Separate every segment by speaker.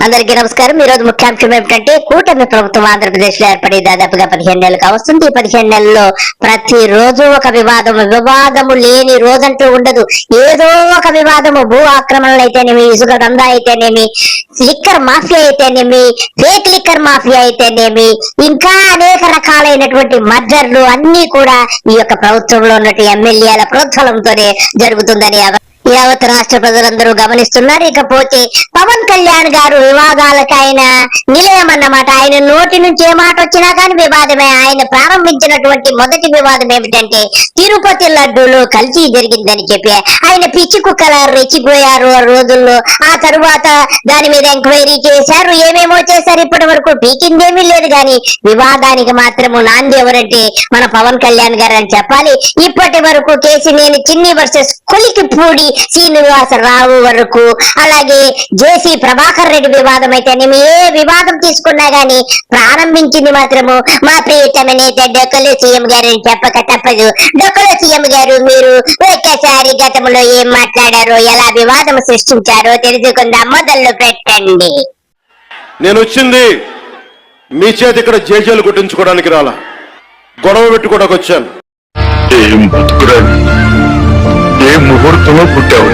Speaker 1: అందరికీ నమస్కారం। ఈ రోజు ముఖ్యాంశం ఏమిటంటే కూటమి ప్రభుత్వం ఆంధ్రప్రదేశ్ లో ఏర్పడి దాదాపుగా 15 నెలలు కావస్తుంది। ఈ 15 నెలల్లో ప్రతి రోజు ఒక వివాదము లేని రోజంటూ ఉండదు। ఏదో ఒక వివాదము, భూ ఆక్రమణలు అయితేనేమి, ఇసుక దందా అయితేనేమి, లిక్కర్ మాఫియా అయితేనేమి, ఫేక్ లిక్కర్ మాఫియా అయితేనేమి, ఇంకా అనేక రకాలైనటువంటి మర్డర్లు అన్ని కూడా ఈ యొక్క ప్రభుత్వంలో ఉన్నట్టు ఎమ్మెల్యేల ప్రోత్సాహంతోనే జరుగుతుందని యావత్ రాష్ట్ర ప్రజలందరూ గమనిస్తున్నారు। ఇకపోతే పవన్ కళ్యాణ్ గారు వివాదాలకు ఆయన నిలయం అన్నమాట। ఆయన నోటి నుంచి ఏ మాట వచ్చినా కానీ వివాదమే। ఆయన ప్రారంభించినటువంటి మొదటి వివాదం ఏమిటంటే తిరుపతి లడ్డూలో కల్తీ జరిగిందని చెప్పి ఆయన పిచ్చి కుక్కల రెచ్చిపోయారు ఆ రోజుల్లో। ఆ తరువాత దాని మీద ఎంక్వైరీ చేశారు, ఏమేమో చేశారు। ఇప్పటి వరకు పీకిందేమీ లేదు, కానీ వివాదానికి మాత్రము నాంది ఎవరంటే మన పవన్ కళ్యాణ్ గారు అని చెప్పాలి। ఇప్పటి వరకు కేసినేని చిన్ని వర్సెస్ కొలికిపూడి శ్రీనివాసరావు వరకు, అలాగే జేసీ ప్రభాకర్ రెడ్డి వివాదం అయితేనేమి, ఏ వివాదం తీసుకున్నా గానీ ప్రారంభించింది మాత్రము మా ప్రియతమ నేత డొక్కల సీఎం గారు అని చెప్పక తప్పదు। డొక్కల సీఎం గారు, మీరు ఒక్కసారి గతంలో ఏం మాట్లాడారో, ఎలా వివాదం సృష్టించారో తెలుసుకుందాం, మొదలు పెట్టండి।
Speaker 2: నేను వచ్చింది మీ చేతి ఇక్కడ జేజేలు కొట్టించుకోవడానికి రాలా, గొడవ పెట్టుకోవడానికి వచ్చాను।
Speaker 3: ముహూర్తంలో పుట్టావు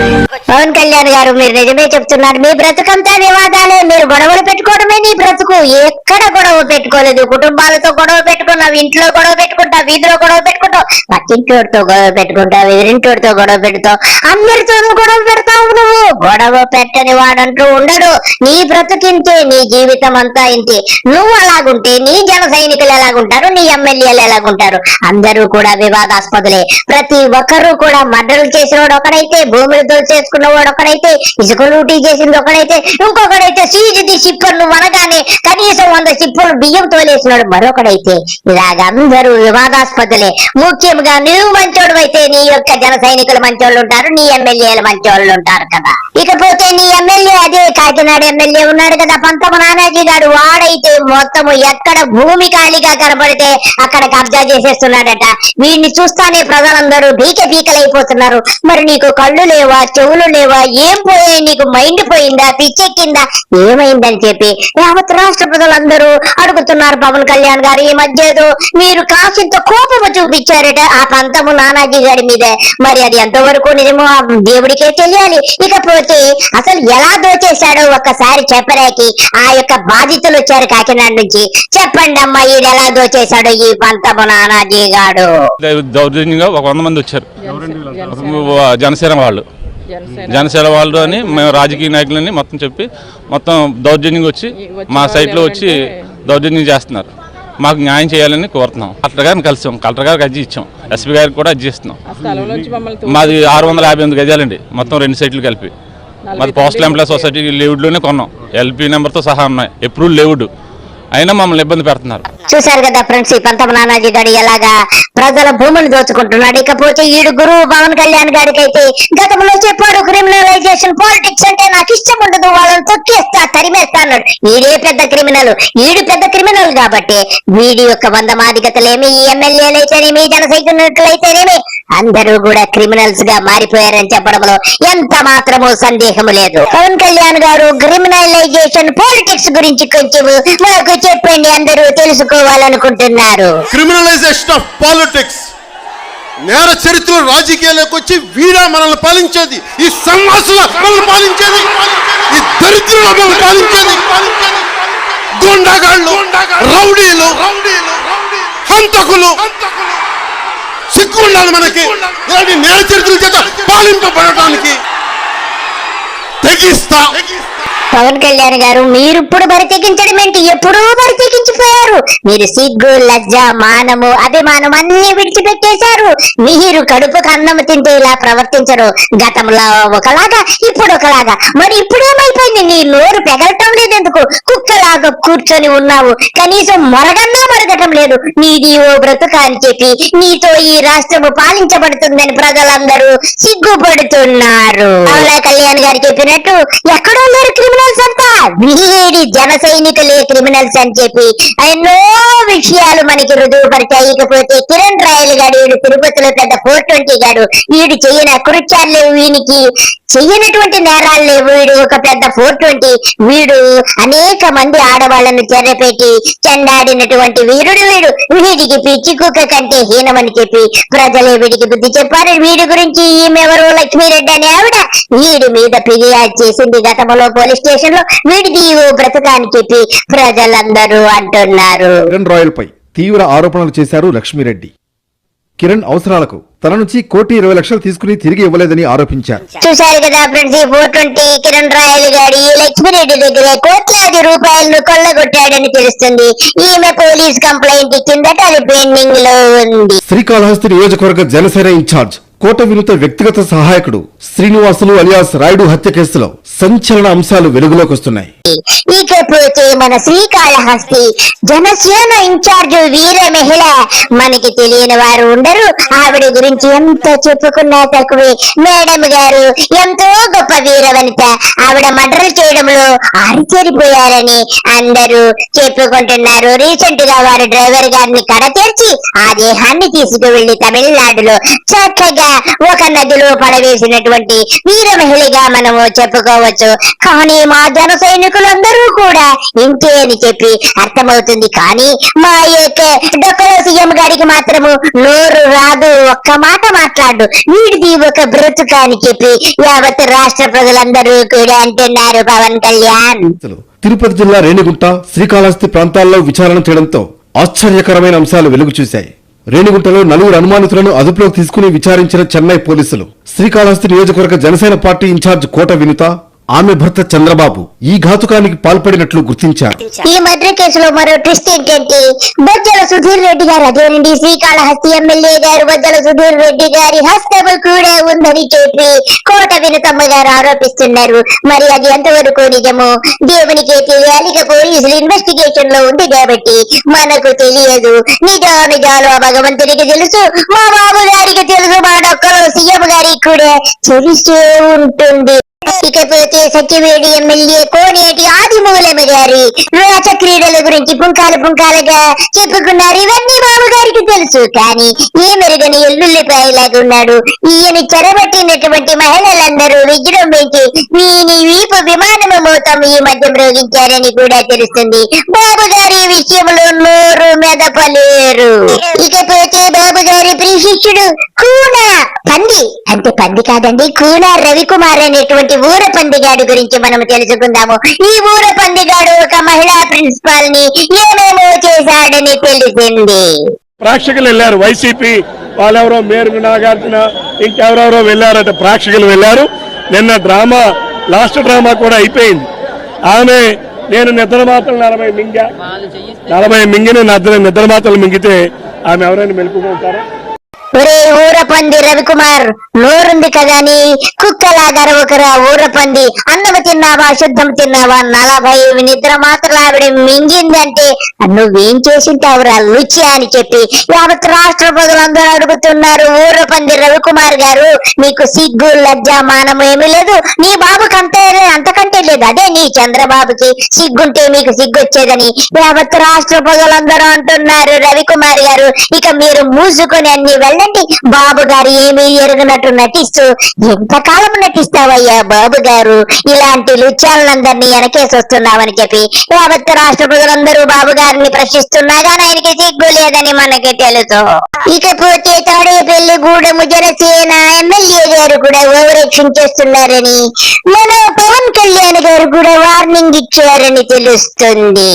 Speaker 1: పవన్ కళ్యాణ్ గారు, మీరు నిజమే చెప్తున్నారు। మీ బ్రతుకంతా వివాదాలే, మీరు గొడవలు పెట్టుకోవడమే నీ బ్రతుకు। ఎక్కడ గొడవ పెట్టుకోలేదు, కుటుంబాలతో గొడవ పెట్టుకున్నావు, ఇంట్లో గొడవ పెట్టుకుంటావు, వీధిలో గొడవ పెట్టుకుంటావు, పక్కింటోడితో గొడవ పెట్టుకుంటావు, ఎదురింటోడితో గొడవ పెడతావు, అందరితోనూ గొడవ పెడతావు। నువ్వు గొడవ పెట్టని వాడంటూ ఉండడు। నీ బ్రతుకింతే, నీ జీవితం అంతా ఇంతే। నువ్వు అలాగుంటే నీ జన సైనికులు ఎలాగుంటారు, నీ ఎమ్మెల్యేలు ఎలాగుంటారు? అందరూ కూడా వివాదాస్పదులే। ప్రతి ఒక్కరూ కూడా మర్డర్లు చేసినవాడు ఒకడైతే, భూములతో చేసుకున్నవాడు ఒకడైతే, ఇసుక లూటీ చేసింది ఒకడైతే, ఇంకొకడైతే సీజీ సిప్పర్ నువ్వు అనగానే కనీసం 100 సిప్పులు బియ్యం తోలేసినాడు మరొకడైతే। ఇలాగందరూ వివాదాస్పదులే। ముఖ్యంగా నువ్వు మంచోడు అయితే నీ యొక్క జన సైనికులు మంచోళ్ళు ఉంటారు, నీ ఎమ్మెల్యేలు మంచోళ్ళు ఉంటారు కదా। ఇకపోతే నీ ఎమ్మెల్యే, అదే కాకినాడ ఎమ్మెల్యే ఉన్నాడు కదా పంతమ నానాజీ గారు, వాడైతే మొత్తము ఎక్కడ భూమి ఖాళీగా కనబడితే అక్కడ కబ్జా చేసేస్తున్నాడట। వీడిని చూస్తానే ప్రజలందరూ పీకలైపోతున్నారు। మరి నీకు కళ్ళు లేవా, చెవులు లేవా, ఏం పోయాయి నీకు? మైండ్ పోయిందా, పిచ్చెక్కిందా, ఏమైందని చెప్పి యావత్ రాష్ట్ర ప్రజలందరూ అడుగుతున్నారు పవన్ కళ్యాణ్ గారు। ఈ మధ్య ఏదో మీరు కాసింత కోపము చూపించారట ఆ పంతము నానాజీ గారి మీద, మరి అది ఎంతవరకు నిజమో ఆ దేవుడికే తెలియాలి। ఇకపోతే అసలు ఎలా దోచేశాడో ఒక్కసారి చెప్పరాకి ఆ యొక్క బాధితులు వచ్చారు కాకినాడ నుంచి, చెప్పండి అమ్మా, ఈడు ఎలా దోచేశాడో ఈ పంతము నానాజీ గారు।
Speaker 4: దౌర్జన్యంగా ఒక 100 మంది వచ్చారు, జనసేన వాళ్ళు అని మేము రాజకీయ నాయకులని మొత్తం చెప్పి మొత్తం దౌర్జన్యంగా వచ్చి మా సైట్లో వచ్చి దౌర్జన్యం చేస్తున్నారు। మాకు న్యాయం చేయాలని కోరుతున్నాం। కలెక్టర్ గారిని కలిసాం, కలెక్టర్ గారికి అర్జీ ఇచ్చాం, ఎస్పీ గారికి కూడా అర్జీ ఇస్తున్నాం। మాది 658 గజాలండి, మొత్తం 2 సైట్లు కలిపి। మాది పోస్టల్ ఎంప్లాయ్ సొసైటీ లేవుడ్లోనే కొన్నాం, ఎల్పీ నెంబర్తో సహా ఉన్నాయి, ఎప్రూవ్డ్ లేవుడ్, అయినా మమ్మల్ని ఇబ్బంది పెడుతున్నారు।
Speaker 1: చూశారు కదా ఫ్రెండ్స్, ఈ పంతమ నానాజీ గారు ఎలాగా ప్రజల భూములు దోచుకుంటున్నాడు। ఇకపోతే ఈడు గురువు పవన్ కళ్యాణ్ గారికి అయితే గతంలో చెప్పాడు, క్రిమినలైజేషన్ పాలిటిక్స్ అంటే నాకు ఇష్టం ఉండదు, వాళ్ళని తొక్కేస్తా, తరిమేస్తా అన్నాడు। ఈడే పెద్ద క్రిమినల్, ఈడు పెద్ద క్రిమినల్ కాబట్టి వీడి యొక్క వందమాదిగతలేమి, ఈ ఎమ్మెల్యేలు అయితేనేమి, జన సైనికులైతేనేమి అందరూ కూడా క్రిమినల్స్ గా మారిపోయారని చెప్పడంలో ఎంత మాత్రమూ సందేహం లేదు। పవన్ కళ్యాణ్ గారు క్రిమినలైజేషన్ పాలిటిక్స్ గురించి కొంచెం మాకు చెప్పండి, అందరూ తెలుసుకోవాలనుకుంటున్నారు।
Speaker 2: క్రిమినలైజేషన్ ఆఫ్ పాలిటిక్స్, నేర చరిత్ర రాజకీయాలకు వచ్చి వీడా మనల్ని పాలించేది, ఈ సన్నాసుల మనల్ని పాలించేది, ఈ దరిద్రుల మనల్ని పాలించేది, గుండాగాళ్ళు, రౌడీలు, హంతకులు, సిగ్గు ఉండాలి మనకి ఇలాంటి నేర చరిత్రల చేత పాలింపబడటానికి। తెగిస్తా
Speaker 1: పవన్ కళ్యాణ్ గారు, మీరు ఇప్పుడు బరితెగించడం ఏంటి? ఎప్పుడూ బరితెగించిపోయారు మీరు। సిగ్గు, లజ్జ, మానము, అభిమానం అన్ని విడిచిపెట్టేశారు। మీరు కడుపుకు అన్నం తింటే ఇలా ప్రవర్తించరు, గతంలో ఒకలాగా ఇప్పుడు ఒకలాగా। మరి ఇప్పుడు ఏమైపోయింది? నీ నోరు పెగలటం లేదు ఎందుకు? కుక్కలాగా కూర్చొని ఉన్నావు, కనీసం మరగటం లేదు। నీది ఓ బ్రతుక అని చెప్పి నీతో ఈ రాష్ట్రము పాలించబడుతుందని ప్రజలందరూ సిగ్గుపడుతున్నారు। పవన్ కళ్యాణ్ గారు చెప్పినట్టు ఎక్కడో లేరు క్రిమినల్ క్రిమినల్స్ అంతా వీడి జన సైనికులే క్రిమినల్స్ అని చెప్పి ఎన్నో విషయాలు మనకి రుజువుపరిచాయి. ఇకపోతే కిరణ్ రాయల్ గాడు వీడు తిరుపతిలో పెద్ద 420 గాడు, వీడు చెయ్యన కృత్యాలు లేవు, వీనికి చెయ్యనటువంటి నేరాలు లేవు, వీడు ఒక పెద్ద 420, వీడు అనేక మంది ఆడవాళ్లను చెరపెట్టి చెండాడినటువంటి వీరుడు వీడు. వీడికి పిచ్చి కుక్క కంటే హీనమని చెప్పి ప్రజలే వీడికి బుద్ధి చెప్పారు. వీడి గురించి ఈమెవరు లక్ష్మీరెడ్డి అనే ఆవిడ వీడి మీద ఫిర్యాదు చేసింది గతంలో పోలీస్ స్టేషన్ లో. వీడిది ఓ బ్రతకాని చెప్పి ప్రజలందరూ అంటున్నారు.
Speaker 5: కిరణ్ రాయల్ పై తీవ్ర ఆరోపణలు చేశారు లక్ష్మీరెడ్డి. కిరణ్ అవసరాలకు తన నుంచి 1,20,00,000 తీసుకుని తిరిగి ఇవ్వలేదని ఆరోపించారు.
Speaker 1: చూశారు కదా ఫ్రెండ్స్, ఈ 420 కిరణ్ రాయల్ గాడి లక్ష్మీరెడ్డి దగ్గర కోట్లాది రూపాయలను కొల్లగొట్టాడని తెలుస్తుంది. ఈమె పోలీస్ కంప్లైంట్ ఇచ్చిందట, అది పెండింగ్ లో ఉంది.
Speaker 5: శ్రీకాళహస్తి నియోజకవర్గ జనసేన ఇన్ఛార్జ్ కోట వినుత వ్యక్తిగత సహాయకుడు శ్రీనివాసులు అలియాస్ రాయుడు హత్య కేసులో సంచలన అంశాలు వెలుగులోకి వస్తున్నాయి.
Speaker 1: ఇకపోతే మన శ్రీకాళహస్తి జనసేన ఇన్ఛార్జ్ వీర మహిళ, మనకి తెలియని వారు ఉండరు. ఆవిడ గురించి ఎంత చెప్పుకున్నా తక్కువే. మేడం గారు ఎంతో గొప్ప వీర వనిత. ఆవిడ మర్డర్ చేయడంలో ఆరితేరిపోయారని అందరూ చెప్పుకుంటున్నారు. రీసెంట్ గా వారు డ్రైవర్ గారిని కడతీర్చి ఆ దేహాన్ని తీసుకువెళ్లి తమిళనాడులో చక్కగా ఒక నదిలో పడవేసినటువంటి వీర మహిళగా మనము చెప్పుకోవచ్చు. కానీ మా జన సైనికులందరూ కూడా ఇంతే అని చెప్పి అర్థమవుతుంది. కానీ మా యొక్క డొక్కలో సీఎం గారికి మాత్రము నోరు రాదు, ఒక్క మాట మాట్లాడు. వీడిది ఒక బ్రతుక అని చెప్పి యావత్ రాష్ట్ర ప్రజలందరూ కూడా అంటున్నారు. పవన్ కళ్యాణ్
Speaker 5: తిరుపతి జిల్లా రేణిగుంట, శ్రీకాళహస్తి ప్రాంతాల్లో విచారణ చేయడంతో ఆశ్చర్యకరమైన అంశాలు వెలుగు చూశాయి. రేణిగుంటలో 4 అనుమానితులను అదుపులోకి తీసుకుని విచారించిన చెన్నై పోలీసులు శ్రీకాళహస్తి నియోజకవర్గ జనసేన పార్టీ ఇన్ఛార్జ్ కోట వినుత, ఆమె భర్త చంద్రబాబు ఈ ఘాతుకానికి పాల్పడినట్లు గుర్తించారు.
Speaker 1: ఈ మర్డర్ కేసులో మరో ట్విస్ట్ ఏంటంటే బొజ్జల సుధీర్ రెడ్డి గారు, అదేనండి శ్రీకాళహస్తి ఎమ్మెల్యే గారు బొజ్జల సుధీర్ రెడ్డి గారి హస్తము కూడా ఉందని చెప్పి కోట వినుతమ్మ గారు ఆరోపిస్తున్నారు. మరి అది ఎంతవరకు నిజమో దేవునికే తెలియాలి. ఇక పోలీసులు ఇన్వెస్టిగేషన్ లో ఉంది కాబట్టి మనకు తెలియదు. నిజాలు ఆ భగవంతుడికి తెలుసు, మా బాబు గారికి తెలుసు, మా డొక్కలో సీఎం గారికి కూడా తెలిసే ఉంటుంది. ఇకపోతే సచివేడి ఎమ్మెల్యే కోనేటి ఆదిమూలమ్మ గారి రాచ క్రీడల గురించి పుంకాలుగా చెప్పుకున్నారు. ఇవన్నీ బాబు గారికి తెలుసు. కానీ ఏ మెరుగని ఎల్లుల్లిపాయలాగా ఉన్నాడు. ఈయన చెరబట్టినటువంటి మహిళలందరూ విజృంభించి వీని వీపు విమానము మోతం ఈ మధ్య మ్రోగించారని కూడా తెలుస్తుంది. బాబు గారి విషయంలో నోరు మెదపలేరు. ఇకపోతే బాబు గారి ప్రియశిష్యుడు కూన పంది, అంటే పంది కాదండి, కూన రవికుమార్ అనేటువంటి ఊర పందిగాడు గురించి మనం తెలుసుకుందాము. ఈ ఊర పందిగాడు ఒక మహిళా ప్రిన్సిపాల్ ని ఏమేమో చేశాడని తెలిసింది.
Speaker 6: ప్రేక్షకులు వెళ్ళారు, వైసీపీ వాళ్ళెవరో మేరు నాగార్జున ఇంకెవరెవరో వెళ్ళారట. ప్రేక్షకులు వెళ్ళారు. నిన్న డ్రామా, లాస్ట్ డ్రామా కూడా అయిపోయింది. ఆమె నేను నిద్రమాతలు 40 మింగిన నిద్రమాతలు మింగితే ఆమె ఎవరైనా మెలుపుకుంటారా?
Speaker 1: ఒరే ఊరపంది రవికుమార్, నోరుంది కదా అని కుక్కలాగా ఒకరా ఊరపంది. అన్నము తిన్నావా, శుద్ధం తిన్నావా, 40 నిద్ర మాత్రం ఆవిడ మింగిందంటే నువ్వేం చేసింటావురా లుచి అని చెప్పి యావత్ రాష్ట్ర ప్రజలందరూ అడుగుతున్నారు. ఊరపంది రవికుమార్ గారు, మీకు సిగ్గు లజ్జ మానము ఏమీ లేదు. నీ బాబుకి అంతకంటే లేదు. అదే నీ చంద్రబాబుకి సిగ్గుంటే మీకు సిగ్గు వచ్చేదని యావత్ రాష్ట్ర ప్రజలందరూ అంటున్నారు. రవికుమార్ గారు, ఇక మీరు మూసుకొని అన్ని వెళ్ళండి. బాబు గారు ఏమీ ఎరుగనట్టు నటిస్తూ ఎంతకాలం నటిస్తావయ్యా బాబు గారు, ఇలాంటి లుచ్చాలందరినీ వెనకేసి వస్తున్నావని చెప్పి యావత్ రాష్ట్ర ప్రజలందరూ బాబు గారిని ప్రశ్నిస్తున్నా కానీ ఆయనకి సిగ్గు లేదని మనకి తెలుసు. ఇకపోతే తాడేపల్లి గూడెము జనసేన ఎమ్మెల్యే గారు కూడా ఓవరాక్షన్ చేస్తున్నారని మన పవన్ కళ్యాణ్ గారు కూడా వార్నింగ్ ఇచ్చారని తెలుస్తుంది.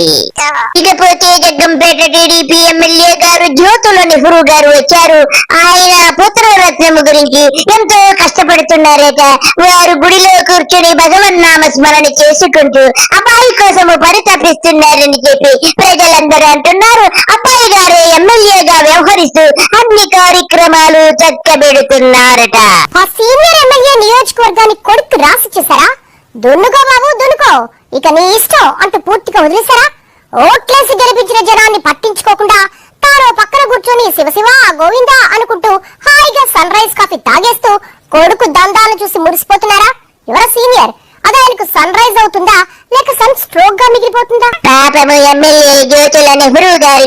Speaker 1: ఇకపోతే జగ్గంపేట టీడీపీ ఎమ్మెల్యే గారు జ్యోతుల నెహ్రూ గారు వచ్చారు. ఆయన పుత్రరత్నము గురించి ఎంతో కష్టపడుతున్నారట. వారు గుడిలో కూర్చుని భగవన్నామ స్మరణ చేసుకుంటూ అబ్బాయి కోసము పరితపిస్తున్నారని చెప్పి ప్రజలందరూ అంటున్నారు. అబ్బాయి గారు ఎమ్మెల్యేగా వ్యవహరిస్తూ అన్ని కార్యక్రమాలు చక్కబెడుతున్నారట.
Speaker 7: ఆ సీనియర్ ఎమ్మెల్యే నియోజకవర్గానికి కొడుకు రాసి చేశారా? దున్నుకో బాబు దున్నుకో, ఇక నీ ఇష్టం అంటూ పూర్తిగా వదిలేశారా? ఓట్లేసి గెలిపించిన జనాన్ని పట్టించుకోకుండా తాను పక్కన కూర్చొని శివశివ గోవిందా అనుకుంటూ హాయిగా సన్ రైజ్ కాఫీ తాగేస్తూ కొడుకు దందాలను చూసి మురిసిపోతున్నారా? ఎవరా సీనియర్? అది ఆయనకు సన్ రైజ్ అవుతుందా లేక సన్ స్ట్రోక్ గా మిగిలిపోతుందా?
Speaker 1: పాపము ఎమ్మెల్యే జ్యోతుల నెహ్రూ గారి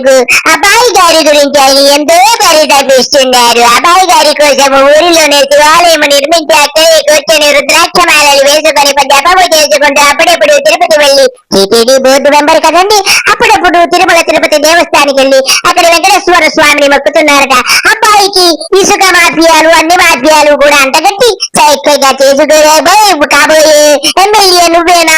Speaker 1: అబ్బాయి గారి గురించి ఆయన ఎంతో పరితపిస్తున్నారు. అబ్బాయి గారి కోసం ఊరిలోనే శివాలయం నిర్మించి అక్కడే కూర్చొని రుద్రాక్షమాలలు వేసుకొని జపము చేసుకుంటూ అప్పుడప్పుడు తిరుపతి వెళ్లి టీటీడీ బోర్డు మెంబర్ కదండి, అప్పుడప్పుడు తిరుపతి దేవస్థానానికి వెళ్లి అక్కడ వెంకటేశ్వర స్వామిని మొక్కుతున్నారట. అబ్బాయికి ఇసుక మాఫియాలు అన్ని మాఫియాలు కూడా అంటగట్టి చక్కగా కాబోయే ఎమ్మెల్యే నువ్వే నా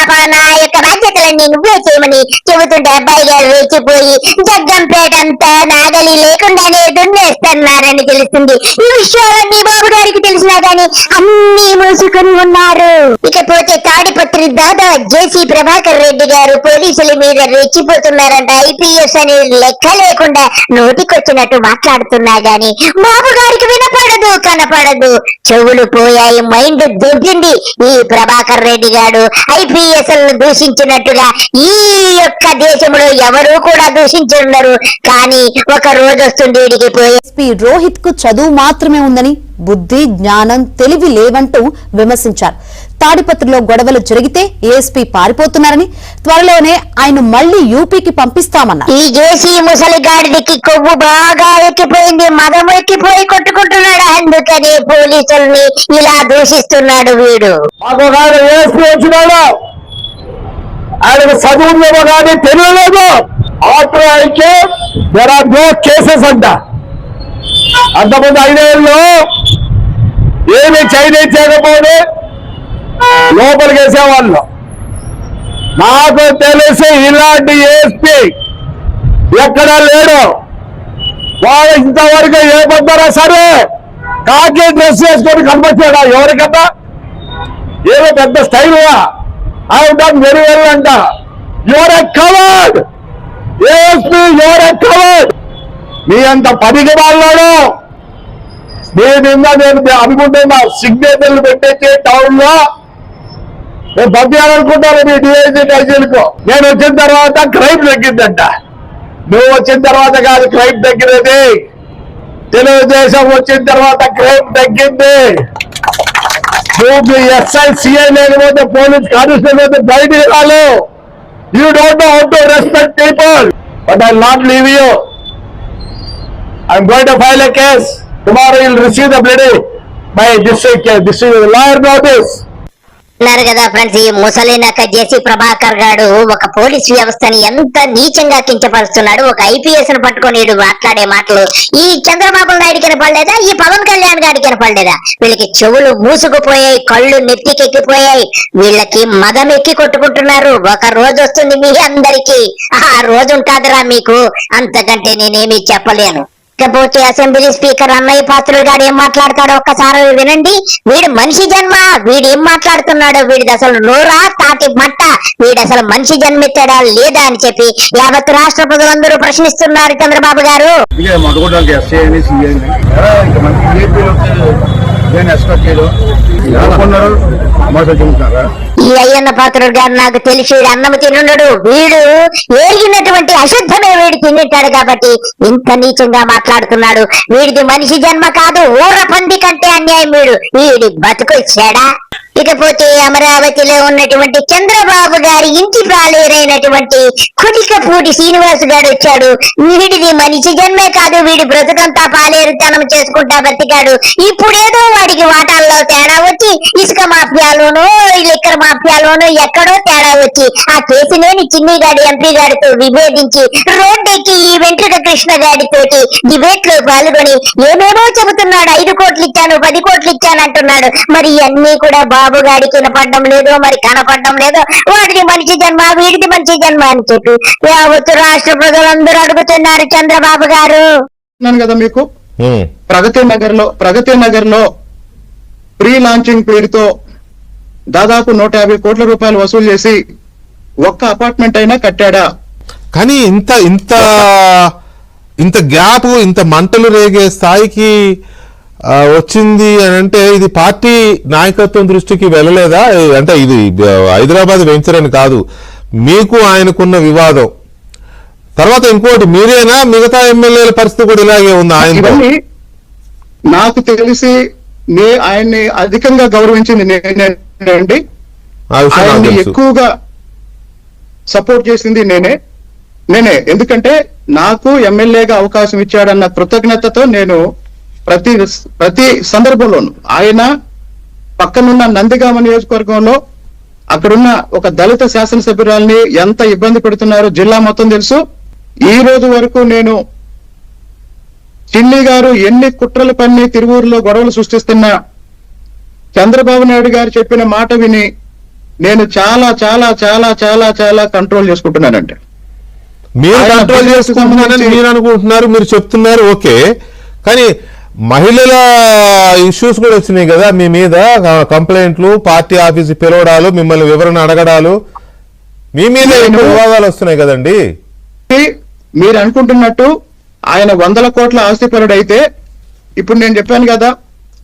Speaker 1: యొక్క బాధ్యతలన్నీ నువ్వే చేయమని చెబుతుంటే అబ్బాయి గారు రెచ్చిపోయి జగ్గంపేట అంతా నాగలి లేకుండానే దున్నేస్తున్నారని తెలుస్తుంది. ఈ విషయాలన్నీ బాబు గారికి తెలిసినా గానీ అన్ని మూసుకుని ఉన్నారు. ఇకపోతే తాడిపత్రి దాదా జేసీ ప్రభాకర్ రెడ్డి గారు పోలీసుల మీద రెచ్చిపోతున్నారంట. ఐపీఎస్ అనే లెక్క లేకుండా నోటికొచ్చినట్టు మాట్లాడుతున్నా గాని బాబు గారికి వినపడదు కనపడదు, చెవులు పోయాయి, మైండ్ దొబ్బింది. ఈ ప్రభాకర్ రెడ్డి గారు ఐపీఎస్ దూషించినట్టుగా ఈ యొక్క దేశంలో ఎవరూ కూడా దూషించున్నారు. కానీ ఒక రోజు వస్తుంది వీడికి పోయి
Speaker 8: ఎస్పీ రోహిత్ కు చదువు మాత్రమే ఉందని, బుద్ధి జ్ఞానం తెలివి లేవంటూ విమర్శించారు. తాడిపత్రిలో గొడవలు జరిగితే ఏఎస్పీ పారిపోతున్నారని, త్వరలోనే ఆయన మళ్లీ యూపీకి పంపిస్తామన్నారు.
Speaker 1: ఈ జేసీ ముసలిగాడికి కొవ్వు బాగా ఎక్కిపోయింది, మదం ఎక్కిపోయి కొట్టుకుంటున్నాడు. అందుకని పోలీసుల్ని ఇలా దూషిస్తున్నాడు వీడు.
Speaker 6: ఆయనకు చదువులేమో కానీ తెలియలేదు. ఆఫ్టర్ అయితే దెర్ ఆర్ నో కేసెస్ అంట. అంతమంది 5 ఏళ్ళు ఏమి చేయకపోతే లోపలికి వేసేవాళ్ళు. నాకు తెలిసి ఇలాంటి ఏఎస్పీ ఎక్కడా లేడు. వాళ్ళు ఇంతవరకు ఏ పొద్దురా సరే కాకి డ్రెస్ వేసుకొని కనిపించాడా ఎవరికన్నా? ఏదో పెద్ద స్టైల్గా ఐ డన్ వెరీ వెల్ అంట. You're a coward ASP, you're a coward. మీ అంత పనికి వాళ్ళాడు మీ నిన్న నేను అనుకుంటున్నా సిగ్నేచర్లు పెట్టేసి టౌన్ లో నేను పంపించాలనుకుంటాను మీ డిఐజీ టైజీలకు. నేను వచ్చిన తర్వాత క్రైమ్ తగ్గిందంట. నువ్వు వచ్చిన తర్వాత కాదు క్రైమ్ తగ్గినది, తెలుగుదేశం వచ్చిన తర్వాత క్రైమ్ తగ్గింది. నువ్వు ఎస్ఐ సిఐ లేకపోతే పోలీస్ కానిస్టేబుల్ అయితే బయటికి రాలు. You don't know how to respect people. But I not leave you. I'm going to file a case. Tomorrow you will receive the bloody by district lawyer notice.
Speaker 1: అన్నారు కదా friends, ఈ ముసలినక జేసీ ప్రభాకర్ గారు ఒక police వ్యవస్థని ఎంత నీచంగా కించపరుస్తున్నాడు. ఒక ఐపీఎస్ ను పట్టుకొని మాట్లాడే మాటలు ఈ చంద్రబాబు నాయుడికి వినపడలేదా, ఈ పవన్ కళ్యాణ్ గారికి వినపడలేదా? వీళ్ళకి చెవులు మూసుకుపోయాయి, కళ్ళు నెత్తికెక్కిపోయాయి, వీళ్ళకి మదం ఎక్కి కొట్టుకుంటున్నారు. ఒక రోజు వస్తుంది మీ అందరికి, ఆ రోజు ఉంటుందిరా మీకు, అంతకంటే నేనేమి చెప్పలేను. ఇకపోతే అసెంబ్లీ స్పీకర్ అన్నయ్య పాత్రుడు గారు ఏం మాట్లాడతాడో ఒక్కసారి వినండి. వీడు మనిషి జన్మ, వీడు ఏం మాట్లాడుతున్నాడో, వీడిది అసలు నోరా తాటి మట్ట, వీడు అసలు మనిషి జన్మెత్తాడా లేదా అని చెప్పి యావత్ రాష్ట్ర ప్రజలందరూ ప్రశ్నిస్తున్నారు చంద్రబాబు గారు. ఈ అయ్యన్న పాత్రుడు గారు నాకు తెలిసి అన్నం తినుండడు, వీడు ఏగినటువంటి అశుద్ధమే వీడు తింటాడు కాబట్టి ఇంత నీచంగా మాట్లాడుతున్నాడు. వీడిది మనిషి జన్మ కాదు, ఊర పంది కంటే అన్యాయం వీడి బతుకు చెడా. ఇకపోతే అమరావతిలో ఉన్నటువంటి చంద్రబాబు గారి ఇంటి పాలేరైనటువంటి కుటికపూడి శ్రీనివాస్ గారు వచ్చాడు. వీడిది మనిషి జన్మే కాదు, వీడి బ్రతుకంతా పాలేరుతనం చేసుకుంటా బతికాడు. ఇప్పుడేదో వాడికి వాటాల్లో తేడా వచ్చి ఇసుక మాఫియాలోనూ లిక్కర్ మాఫియాలోనూ ఎక్కడో తేడా వచ్చి ఆ కేసులోని చిన్ని గాడి ఎంపీ గారితో విభేదించి రోడ్డెక్కి ఈ వెంట్రుక కృష్ణ గాడితోటి డిబేట్ లో పాల్గొని ఏమేమో చెబుతున్నాడు. 5 కోట్లు ఇచ్చాను, 10 కోట్లు ఇచ్చాను అంటున్నాడు. మరి అన్ని కూడా బాబు గాడికి వినపడడం లేదో, మరి కనపడడం లేదో. వాడిది మనిషి జన్మ, వీడిది మనిషి జన్మ అని చెప్పి యావత్తు రాష్ట్ర ప్రజలందరూ అడుగుతున్నారు చంద్రబాబు గారు.
Speaker 9: కదా మీకు ప్రగతి నగర్ లో ప్రీ లాంచింగ్ పేరుతో దాదాపు 150 కోట్ల రూపాయలు వసూలు చేసి ఒక్క అపార్ట్మెంట్ అయినా కట్టాడా?
Speaker 10: కానీ ఇంత గ్యాప్, ఇంత మంటలు రేగే స్థాయికి వచ్చింది అని అంటే ఇది పార్టీ నాయకత్వం దృష్టికి వెళ్ళలేదా? అంటే ఇది హైదరాబాద్ వెంచర్ అని కాదు, మీకు ఆయనకున్న వివాదం తర్వాత ఇంకోటి మీరేనా మిగతా ఎమ్మెల్యేల పరిస్థితి కూడా ఇలాగే ఉంది? ఆయన
Speaker 9: నాకు తెలిసి ఆయన్ని అధికంగా గౌరవించింది నేనండి. ఆయన్ని ఎక్కువగా సపోర్ట్ చేసింది నేనే ఎందుకంటే నాకు ఎమ్మెల్యేగా అవకాశం ఇచ్చాడన్న కృతజ్ఞతతో నేను ప్రతి సందర్భంలోనూ ఆయన పక్కనున్న నందిగామ నియోజకవర్గంలో అక్కడున్న ఒక దళిత శాసనసభ్యురాల్ని ఎంత ఇబ్బంది పెడుతున్నారో జిల్లా మొత్తం తెలుసు. ఈ రోజు వరకు నేను చిన్ని గారు ఎన్ని కుట్రలు పన్ని తిరువూరులో గొడవలు సృష్టిస్తున్నా చంద్రబాబు నాయుడు గారు చెప్పిన మాట విని నేను చాలా చాలా చాలా చాలా చాలా కంట్రోల్ చేసుకుంటున్నానంటే.
Speaker 10: మీరు కంట్రోల్ చేసుకుంటున్నారని మీరు అనుకుంటున్నారు, మీరు చెప్తున్నారు, ఓకే. కానీ మహిళల ఇష్యూస్ కూడా వచ్చినాయి కదా మీ మీద, కంప్లైంట్లు, పార్టీ ఆఫీసు పిలవడాలు, మిమ్మల్ని వివరణ అడగడాలు, మీ మీద ఎన్నో వివాదాలు వస్తున్నాయి కదండి.
Speaker 9: మీరు అనుకుంటున్నట్టు ఆయన 100 కోట్ల ఆస్తిపరుడు అయితే ఇప్పుడు నేను చెప్పాను కదా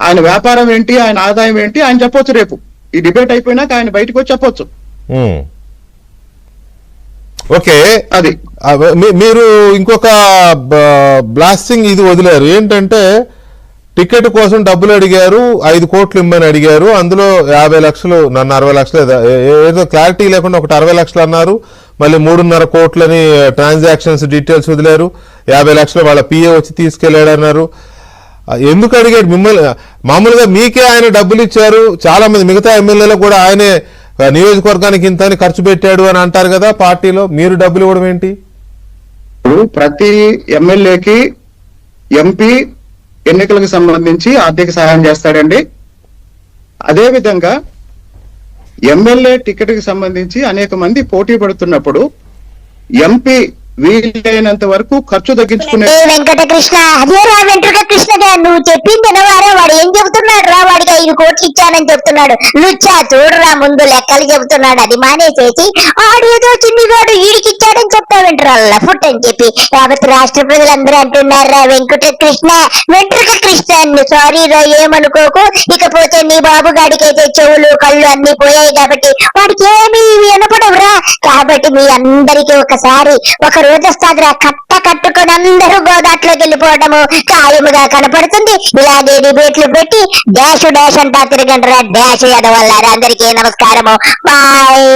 Speaker 9: ఆయన వ్యాపారం ఏంటి, ఆయన ఆదాయం ఏంటి ఆయన చెప్పొచ్చు. రేపు ఈ డిబేట్ అయిపోయినాక ఆయన బయటకు వచ్చి చెప్పొచ్చు.
Speaker 10: ఓకే,
Speaker 9: అది
Speaker 10: మీరు ఇంకొక బ్లాస్టింగ్ ఇది వదిలేరు ఏంటంటే టికెట్ కోసం డబ్బులు అడిగారు, 5 కోట్లు ఇమ్మని అడిగారు, అందులో 50 లక్షలు, నన్ను 60 లక్షలు ఏదో క్లారిటీ లేకుండా ఒకటి 60 లక్షలు అన్నారు, మళ్ళీ 3.5 కోట్లని ట్రాన్సాక్షన్స్ డీటెయిల్స్ వదిలేరు, 50 లక్షలు వాళ్ళ పిఏ వచ్చి తీసుకెళ్లాడు అన్నారు. ఎందుకు అడిగాడు మిమ్మల్ని? మామూలుగా మీకే ఆయన డబ్బులు ఇచ్చారు, చాలా మంది మిగతా ఎమ్మెల్యేలకు కూడా ఆయనే నియోజకవర్గానికి ఇంత అని ఖర్చు పెట్టాడు అని అంటారు కదా పార్టీలో, మీరు డబ్బులు ఇవ్వడం ఏంటి?
Speaker 9: ఇప్పుడు ప్రతి ఎమ్మెల్యేకి ఎంపీ ఎన్నికలకు సంబంధించి ఆర్థిక సహాయం చేస్తాడండి. అదే విధంగా ఎమ్మెల్యే టికెట్ కి సంబంధించి అనేక మంది పోటీ పడుతున్నప్పుడు ఎంపీ వీలైనంత వరకు ఖర్చు తగ్గించుకునే.
Speaker 1: వెంకటకృష్ణ, అదేరా వెంట్రుక కృష్ణగా నువ్వు చెప్పింది వారా, వాడు ఏం చెబుతున్నాడు రా, వాడికి 5 కోట్లు ఇచ్చానని చెప్తున్నాడు. లుచ్చా చూడరా, ముందు లెక్కలు చెబుతున్నాడు, అది మానేసేసి ఆడేదో చిన్నిగాడు వీడికి ఇచ్చాడని చెప్తావేంట్రా లఫుట్ అని చెప్పి. కాబట్టి రాష్ట్ర ప్రజలందరూ అంటున్నారా వెంకటకృష్ణ, వెంట్రుక కృష్ణ, సారీ రా ఏమనుకోకు. ఇకపోతే నీ బాబు గాడికైతే చెవులు కళ్ళు అన్ని పోయాయి కాబట్టి వాడికి ఏమీ వినపడవురా. కాబట్టి మీ అందరికీ ఒకసారి ఒక రోజు వస్తాదిరా, కట్టుకొని అందరూ గోదాట్లోకి వెళ్ళిపోవడము ఖాయముగా కనపడుతుంది. ఇలాగే డిబేట్లు పెట్టి డాష్ అంటా తిరగండి రా, డాష్ ఎదవల్లారా. అందరికీ నమస్కారము, బాయ్.